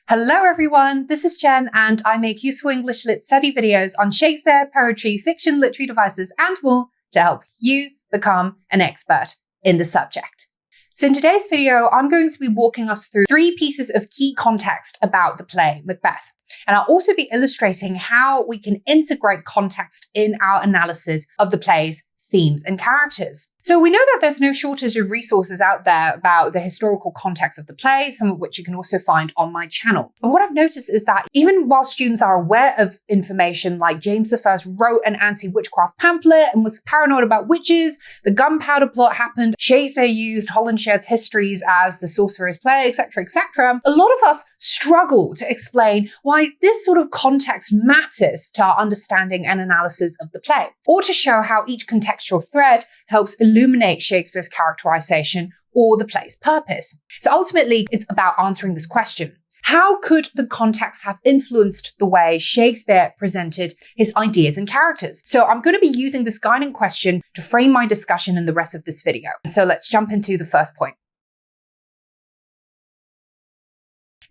Hello everyone, this is Jen and I make useful English Lit study videos on Shakespeare, poetry, fiction, literary devices and more to help you become an expert in the subject. So in today's video, I'm going to be walking us through 3 pieces of key context about the play Macbeth. And I'll also be illustrating how we can integrate context in our analysis of the play's themes and characters. So we know that there's no shortage of resources out there about the historical context of the play, some of which you can also find on my channel. But what I've noticed is that even while students are aware of information like James I wrote an anti-witchcraft pamphlet and was paranoid about witches, the Gunpowder plot happened, Shakespeare used Holinshed's histories as the source for his play, etc., etc., a lot of us struggle to explain why this sort of context matters to our understanding and analysis of the play, or to show how each contextual thread helps illuminate Shakespeare's characterization or the play's purpose. So ultimately, it's about answering this question. How could the context have influenced the way Shakespeare presented his ideas and characters? So I'm going to be using this guiding question to frame my discussion in the rest of this video. So let's jump into the first point.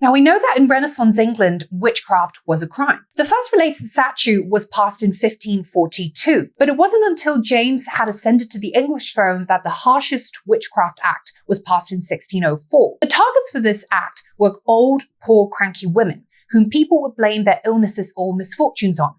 Now, we know that in Renaissance England, witchcraft was a crime. The first related statute was passed in 1542, but it wasn't until James had ascended to the English throne that the harshest Witchcraft Act was passed in 1604. The targets for this act were old, poor, cranky women, whom people would blame their illnesses or misfortunes on.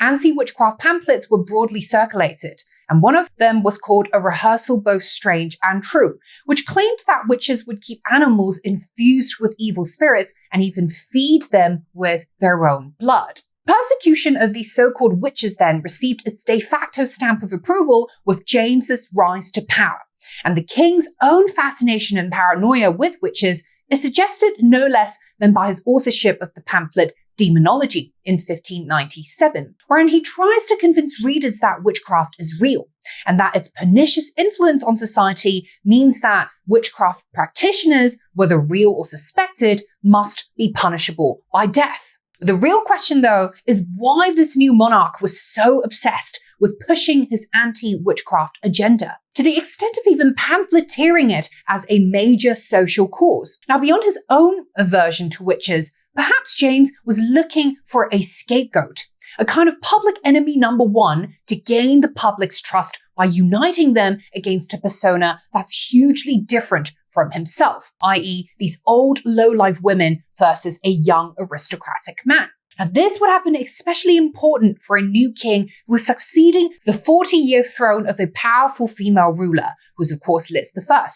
Anti-witchcraft pamphlets were broadly circulated, and one of them was called A Rehearsal Both Strange and True, which claimed that witches would keep animals infused with evil spirits and even feed them with their own blood. Persecution of these so-called witches then received its de facto stamp of approval with James's rise to power, and the king's own fascination and paranoia with witches is suggested no less than by his authorship of the pamphlet Demonology in 1597, wherein he tries to convince readers that witchcraft is real and that its pernicious influence on society means that witchcraft practitioners, whether real or suspected, must be punishable by death. The real question, though, is why this new monarch was so obsessed with pushing his anti-witchcraft agenda, to the extent of even pamphleteering it as a major social cause. Now, beyond his own aversion to witches, perhaps James was looking for a scapegoat, a kind of public enemy number 1 to gain the public's trust by uniting them against a persona that's hugely different from himself, i.e. these old, low-life women versus a young aristocratic man. Now, this would have been especially important for a new king who was succeeding the 40-year throne of a powerful female ruler, who was of course Liz I,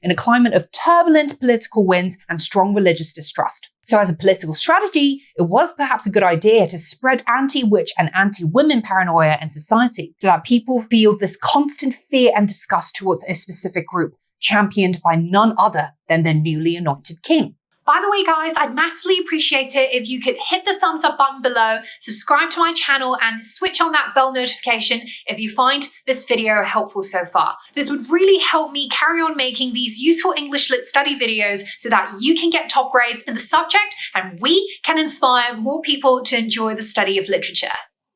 in a climate of turbulent political winds and strong religious distrust. So as a political strategy, it was perhaps a good idea to spread anti-witch and anti-women paranoia in society so that people feel this constant fear and disgust towards a specific group, championed by none other than their newly anointed king. By the way, guys, I'd massively appreciate it if you could hit the thumbs up button below, subscribe to my channel, and switch on that bell notification if you find this video helpful so far. This would really help me carry on making these useful English Lit study videos so that you can get top grades in the subject and we can inspire more people to enjoy the study of literature.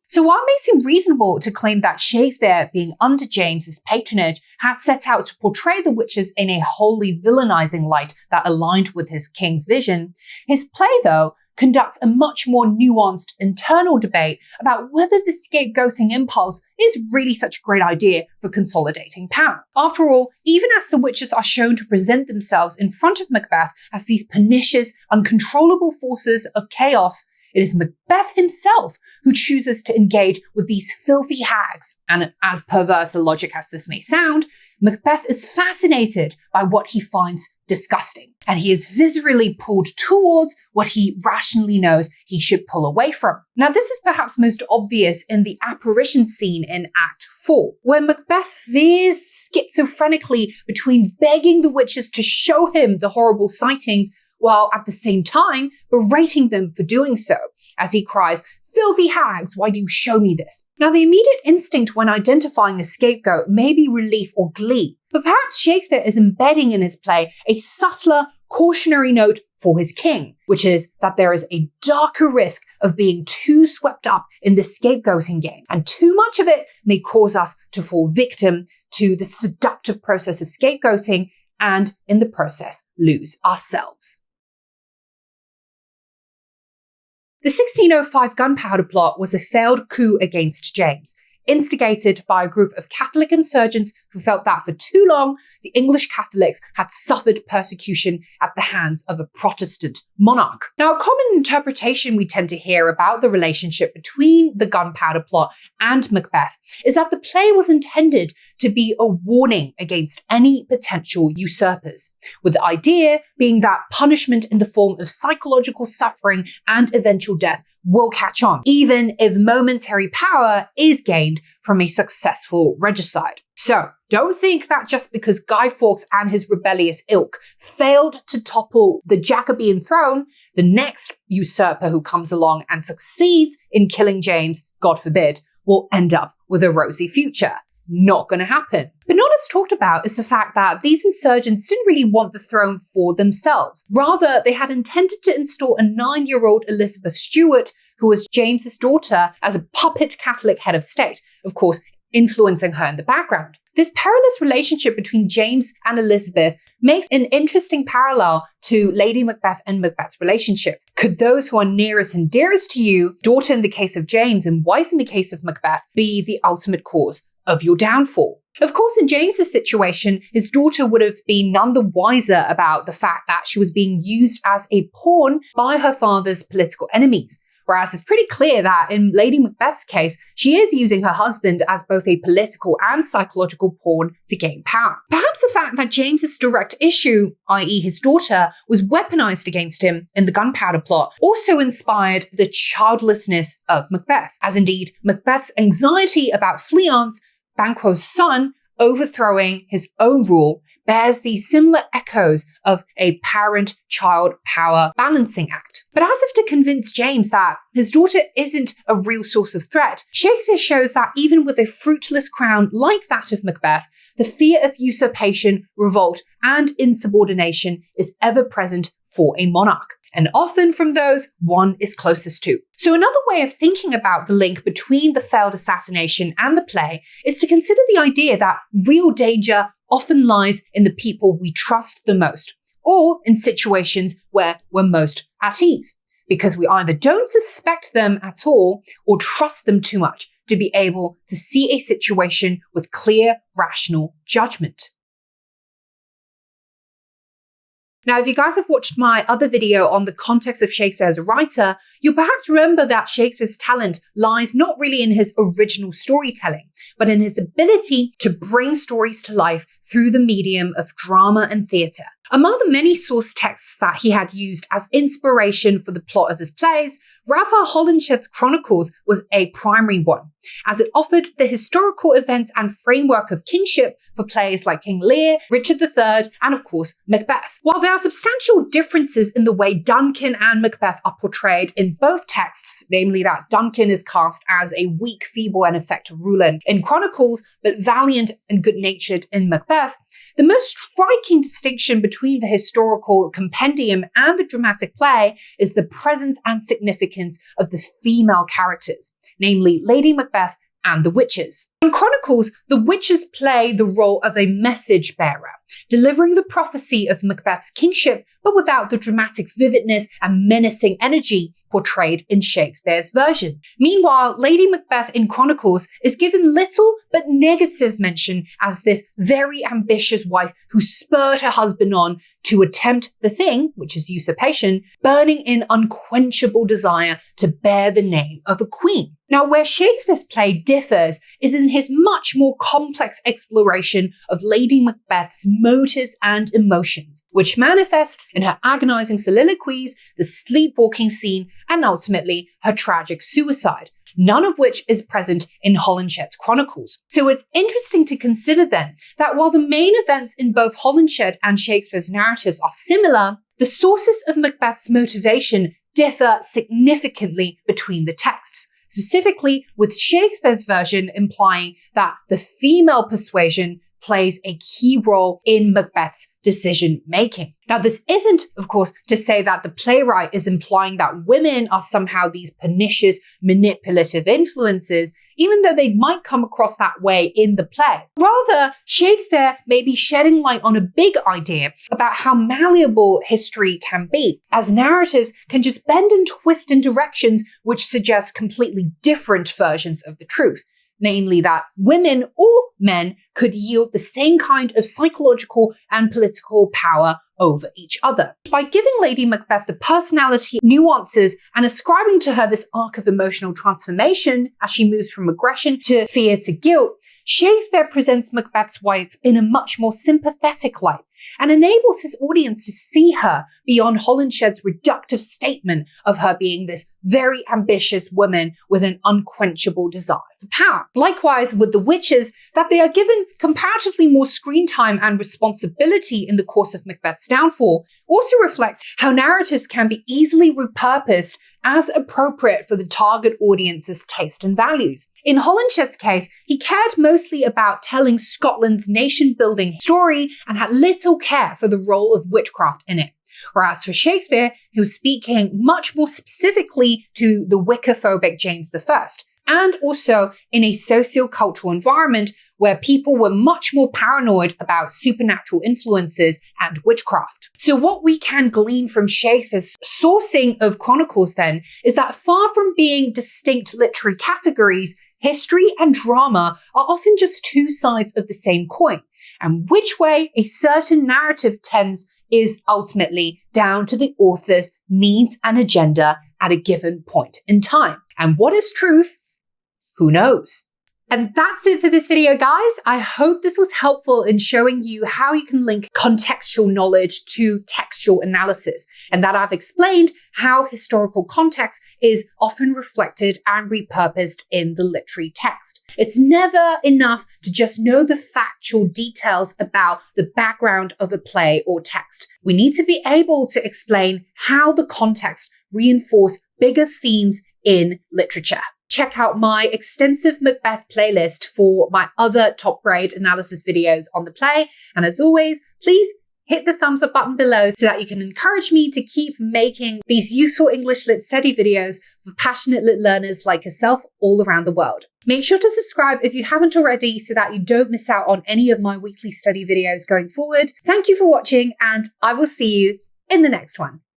So while it may seem reasonable to claim that Shakespeare, being under James's patronage, had set out to portray the witches in a wholly villainizing light that aligned with his king's vision, his play, though, conducts a much more nuanced internal debate about whether the scapegoating impulse is really such a great idea for consolidating power. After all, even as the witches are shown to present themselves in front of Macbeth as these pernicious, uncontrollable forces of chaos, it is Macbeth himself who chooses to engage with these filthy hags. And as perverse a logic as this may sound, Macbeth is fascinated by what he finds disgusting, and he is viscerally pulled towards what he rationally knows he should pull away from. Now, this is perhaps most obvious in the apparition scene in Act 4, where Macbeth veers schizophrenically between begging the witches to show him the horrible sightings while at the same time berating them for doing so, as he cries, "Filthy hags, why do you show me this?" Now, the immediate instinct when identifying a scapegoat may be relief or glee, but perhaps Shakespeare is embedding in his play a subtler cautionary note for his king, which is that there is a darker risk of being too swept up in the scapegoating game, and too much of it may cause us to fall victim to the seductive process of scapegoating and, in the process, lose ourselves. The 1605 Gunpowder plot was a failed coup against James, instigated by a group of Catholic insurgents who felt that for too long, the English Catholics had suffered persecution at the hands of a Protestant monarch. Now, a common interpretation we tend to hear about the relationship between the Gunpowder plot and Macbeth is that the play was intended to be a warning against any potential usurpers, with the idea being that punishment in the form of psychological suffering and eventual death will catch on, even if momentary power is gained from a successful regicide. So, don't think that just because Guy Fawkes and his rebellious ilk failed to topple the Jacobean throne, the next usurper who comes along and succeeds in killing James, God forbid, will end up with a rosy future. Not going to happen. But not as talked about is the fact that these insurgents didn't really want the throne for themselves. Rather, they had intended to install a 9-year-old Elizabeth Stuart, who was James's daughter, as a puppet Catholic head of state, of course, influencing her in the background. This perilous relationship between James and Elizabeth makes an interesting parallel to Lady Macbeth and Macbeth's relationship. Could those who are nearest and dearest to you, daughter in the case of James and wife in the case of Macbeth, be the ultimate cause of your downfall? Of course, in James's situation, his daughter would have been none the wiser about the fact that she was being used as a pawn by her father's political enemies. Whereas it's pretty clear that in Lady Macbeth's case, she is using her husband as both a political and psychological pawn to gain power. Perhaps the fact that James's direct issue, i.e. his daughter, was weaponized against him in the Gunpowder plot, also inspired the childlessness of Macbeth, as indeed Macbeth's anxiety about Fleance, Banquo's son, overthrowing his own rule bears these similar echoes of a parent-child power balancing act. But as if to convince James that his daughter isn't a real source of threat, Shakespeare shows that even with a fruitless crown like that of Macbeth, the fear of usurpation, revolt, and insubordination is ever present for a monarch, and often from those one is closest to. So another way of thinking about the link between the failed assassination and the play is to consider the idea that real danger often lies in the people we trust the most, or in situations where we're most at ease, because we either don't suspect them at all or trust them too much to be able to see a situation with clear, rational judgment. Now, if you guys have watched my other video on the context of Shakespeare as a writer, you'll perhaps remember that Shakespeare's talent lies not really in his original storytelling, but in his ability to bring stories to life through the medium of drama and theatre. Among the many source texts that he had used as inspiration for the plot of his plays, Raphael Holinshed's Chronicles was a primary one, as it offered the historical events and framework of kingship for plays like King Lear, Richard III, and of course, Macbeth. While there are substantial differences in the way Duncan and Macbeth are portrayed in both texts, namely that Duncan is cast as a weak, feeble, and effective ruler in Chronicles, but valiant and good-natured in Macbeth, the most striking distinction between the historical compendium and the dramatic play is the presence and significance of the female characters, namely Lady Macbeth and the witches. In Chronicles, the witches play the role of a message bearer, delivering the prophecy of Macbeth's kingship, but without the dramatic vividness and menacing energy portrayed in Shakespeare's version. Meanwhile, Lady Macbeth in Chronicles is given little but negative mention as this very ambitious wife who spurred her husband on to attempt the thing, which is usurpation, burning in unquenchable desire to bear the name of a queen. Now, where Shakespeare's play differs is in his much more complex exploration of Lady Macbeth's motives and emotions, which manifests in her agonizing soliloquies, the sleepwalking scene, and ultimately her tragic suicide, none of which is present in Holinshed's Chronicles. So it's interesting to consider then that while the main events in both Holinshed and Shakespeare's narratives are similar, the sources of Macbeth's motivation differ significantly between the texts, specifically with Shakespeare's version implying that the female persuasion plays a key role in Macbeth's decision-making. Now, this isn't, of course, to say that the playwright is implying that women are somehow these pernicious, manipulative influences. even though they might come across that way in the play. Rather, Shakespeare may be shedding light on a big idea about how malleable history can be, as narratives can just bend and twist in directions which suggest completely different versions of the truth. Namely that women or men could yield the same kind of psychological and political power over each other. By giving Lady Macbeth the personality, nuances, and ascribing to her this arc of emotional transformation as she moves from aggression to fear to guilt, Shakespeare presents Macbeth's wife in a much more sympathetic light and enables his audience to see her beyond Holinshed's reductive statement of her being this very ambitious woman with an unquenchable desire for power. Likewise with the witches, that they are given comparatively more screen time and responsibility in the course of Macbeth's downfall also reflects how narratives can be easily repurposed as appropriate for the target audience's taste and values. In Holinshed's case, he cared mostly about telling Scotland's nation-building story and had little care for the role of witchcraft in it. Whereas for Shakespeare, he was speaking much more specifically to the Wicca-phobic James I, and also in a socio-cultural environment where people were much more paranoid about supernatural influences and witchcraft. So what we can glean from Shakespeare's sourcing of Chronicles then is that far from being distinct literary categories, history and drama are often just two sides of the same coin, and which way a certain narrative tends is ultimately down to the author's needs and agenda at a given point in time. And what is truth? Who knows? And that's it for this video, guys. I hope this was helpful in showing you how you can link contextual knowledge to textual analysis, and that I've explained how historical context is often reflected and repurposed in the literary text. It's never enough to just know the factual details about the background of a play or text. We need to be able to explain how the context reinforces bigger themes in literature. Check out my extensive Macbeth playlist for my other top grade analysis videos on the play. And as always, please hit the thumbs up button below so that you can encourage me to keep making these useful English Lit study videos for passionate lit learners like yourself all around the world. Make sure to subscribe if you haven't already so that you don't miss out on any of my weekly study videos going forward. Thank you for watching, and I will see you in the next one.